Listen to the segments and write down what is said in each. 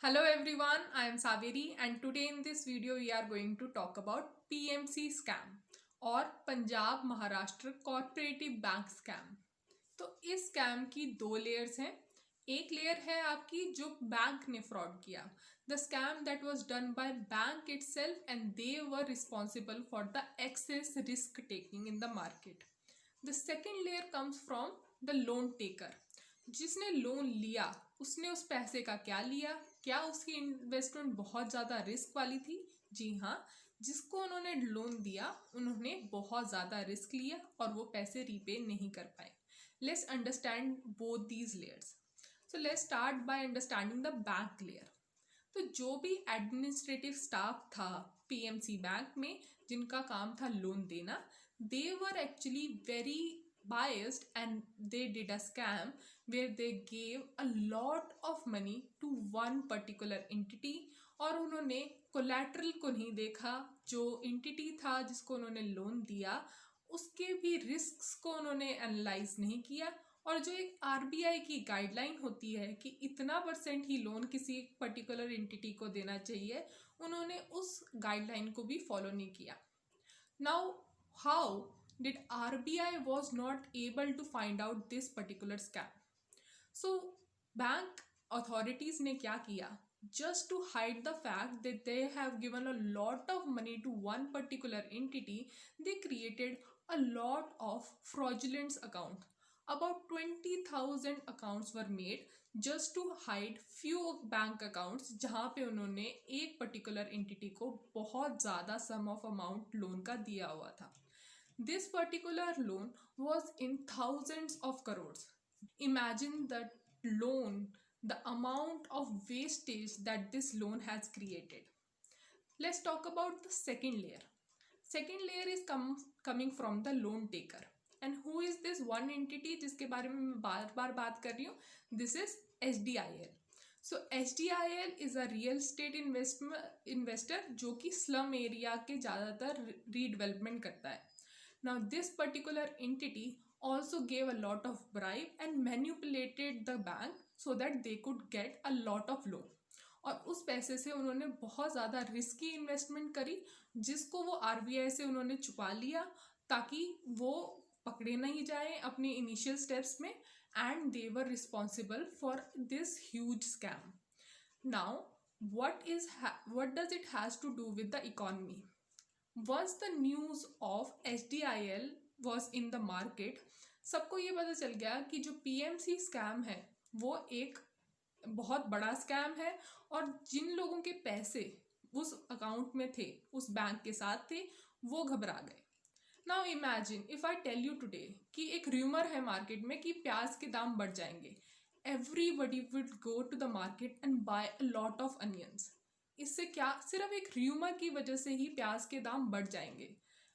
Hello everyone, I am Saveri and today in this video we are going to talk about PMC scam और Punjab Maharashtra corporative bank scam. तो इस scam की दो layers हैं। एक layer है आपकी जो बैंक ने फ्रॉड किया, the scam that was done by bank itself and they were responsible for the excess risk taking in the market. The second layer comes from the loan taker, जिसने loan लिया उसने उस पैसे का क्या लिया, क्या उसकी इन्वेस्टमेंट बहुत ज़्यादा रिस्क वाली थी? जी हाँ, जिसको उन्होंने लोन दिया उन्होंने बहुत ज़्यादा रिस्क लिया और वो पैसे रीपे नहीं कर पाए। Let's understand both these layers. So let's start by understanding the bank layer. तो जो भी एडमिनिस्ट्रेटिव स्टाफ था पीएमसी बैंक में जिनका काम था लोन देना, they were actually very biased and they did a scam where they gave a lot of money to one particular entity और उन्होंने कोलैटरल को नहीं देखा। जो एंटिटी था जिसको उन्होंने लोन दिया उसके भी रिस्क्स को उन्होंने एनालाइज नहीं किया, और जो एक आरबीआई की गाइडलाइन होती है कि इतना % ही लोन किसी पर्टिकुलर एंटिटी को देना चाहिए, उन्होंने उस गाइडलाइन को भी फॉलो नहीं किया। Now how did RBI was not able to find out this particular scam? So bank authorities ने क्या किया? Just to hide the fact that they have given a lot of money to one particular entity, they created a lot of fraudulent accounts. About 20,000 accounts were made just to hide few bank accounts जहाँ पे उन्होंने एक particular entity को बहुत ज़्यादा sum of amount loan का दिया हुआ था। This particular loan was in thousands of crores. Imagine that loan, the amount of wastage that this loan has created. Let's talk about the second layer. Second layer is coming from the loan taker. And who is this one entity जिसके बारे में मैं बार बार बात कर रही हूँ? This is HDIL. So HDIL is a real estate investor जो कि स्लम एरिया के ज़्यादातर रीडेवलपमेंट करता है। Now this particular entity also gave a lot of bribe and manipulated the bank so that they could get a lot of loan, और उस पैसे से उन्होंने बहुत ज़्यादा रिस्की इन्वेस्टमेंट करी जिसको वो आरबीआई से उन्होंने छुपा लिया ताकि वो पकड़े नहीं जाए अपने इनिशियल स्टेप्स में, and they were responsible for this huge scam. Now what does it has to do with the economy? Once the news of HDIL was in the market, सबको ये पता चल गया कि जो PMC स्कैम है वो एक बहुत बड़ा स्कैम है, और जिन लोगों के पैसे उस अकाउंट में थे, उस बैंक के साथ थे, वो घबरा गए। Now imagine if I tell you today कि एक र्यूमर है मार्केट में कि प्याज के दाम बढ़ जाएंगे। Everybody would go to the market and buy a lot of onions. इससे क्या, सिर्फ एक र्यूमर की वजह से ही प्याज के दाम बढ़ जाएंगे।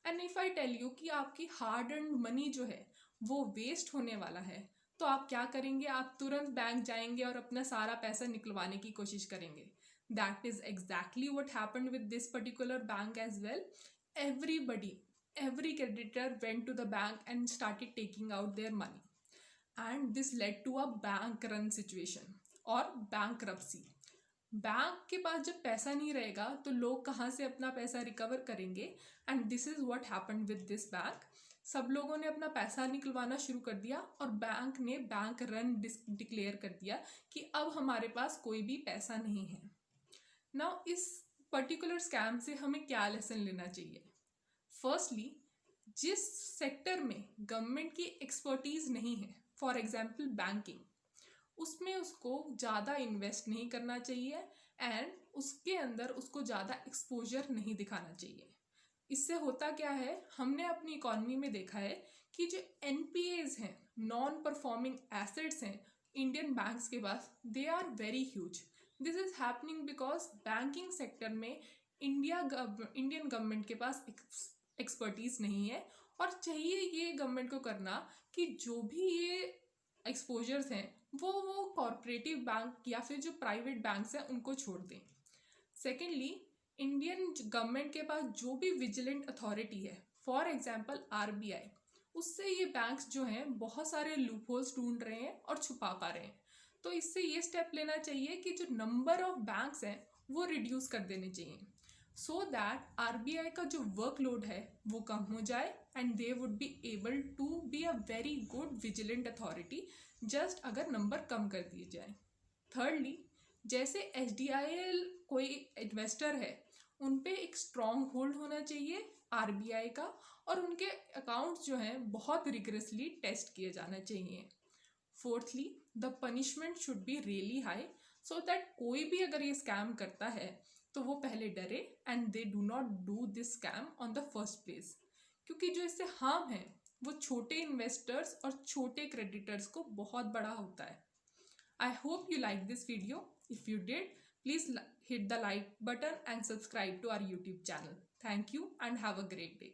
And if I tell you कि आपकी हार्ड अर्न्ड मनी जो है वो वेस्ट होने वाला है, तो आप क्या करेंगे? आप तुरंत बैंक जाएंगे और अपना सारा पैसा निकलवाने की कोशिश करेंगे। That is exactly what happened with this particular bank as well. every creditor went to the bank and started taking out their money, and this led to a bank run situation or bankruptcy. Bank के पास जब पैसा नहीं रहेगा तो लोग कहाँ से अपना पैसा रिकवर करेंगे? And this is what happened with this bank. सब लोगों ने अपना पैसा निकलवाना शुरू कर दिया और बैंक ने बैंक रन डिक्लेयर कर दिया कि अब हमारे पास कोई भी पैसा नहीं है। नाउ इस पर्टिकुलर स्कैम से हमें क्या लेसन लेना चाहिए? फर्स्टली, जिस सेक्टर में गवर्नमेंट की एक्सपर्टीज नहीं है, फॉर एग्जाम्पल बैंकिंग, उसमें उसको ज़्यादा इन्वेस्ट नहीं करना चाहिए एंड उसके अंदर उसको ज़्यादा एक्सपोजर नहीं दिखाना चाहिए। इससे होता क्या है, हमने अपनी इकोनॉमी में देखा है कि जो एनपीएज हैं, नॉन परफॉर्मिंग एसेट्स हैं इंडियन बैंक्स के पास, they are very huge. This is happening because banking sector में इंडियन गवर्नमेंट के पास एक्सपर्टीज नहीं है, और चाहिए ये गवर्नमेंट को करना कि जो भी ये एक्सपोजर्स हैं वो कॉर्पोरेटिव बैंक या फिर जो प्राइवेट बैंक्स हैं उनको छोड़ दें। सेकेंडली, इंडियन गवर्नमेंट के पास जो भी विजिलेंट अथॉरिटी है, फॉर एग्जांपल आरबीआई, उससे ये बैंक्स जो हैं बहुत सारे लूपहोल्स ढूंढ रहे हैं और छुपा पा रहे हैं। तो इससे ये स्टेप लेना चाहिए कि जो नंबर ऑफ बैंक्स हैं वो रिड्यूस कर देने चाहिए, सो दैट आरबीआई का जो वर्कलोड है वो कम हो जाए and they would be able to be a very good vigilant authority just अगर नंबर कम कर दिए जाए। थर्डली, जैसे एचडीआईएल कोई इन्वेस्टर है उन पे एक स्ट्रॉन्ग होल्ड होना चाहिए आरबीआई का, और उनके अकाउंट्स जो हैं बहुत रिगरसली टेस्ट किए जाना चाहिए। Fourthly, the punishment should be really high so that कोई भी अगर ये स्कैम करता है तो वो पहले डरे and they do not do this scam on the first place, क्योंकि जो इससे हार्म है वो छोटे इन्वेस्टर्स और छोटे क्रेडिटर्स को बहुत बड़ा होता है। I hope you like this video. If you did, please hit the like button and subscribe to our YouTube channel. Thank you and have a great day.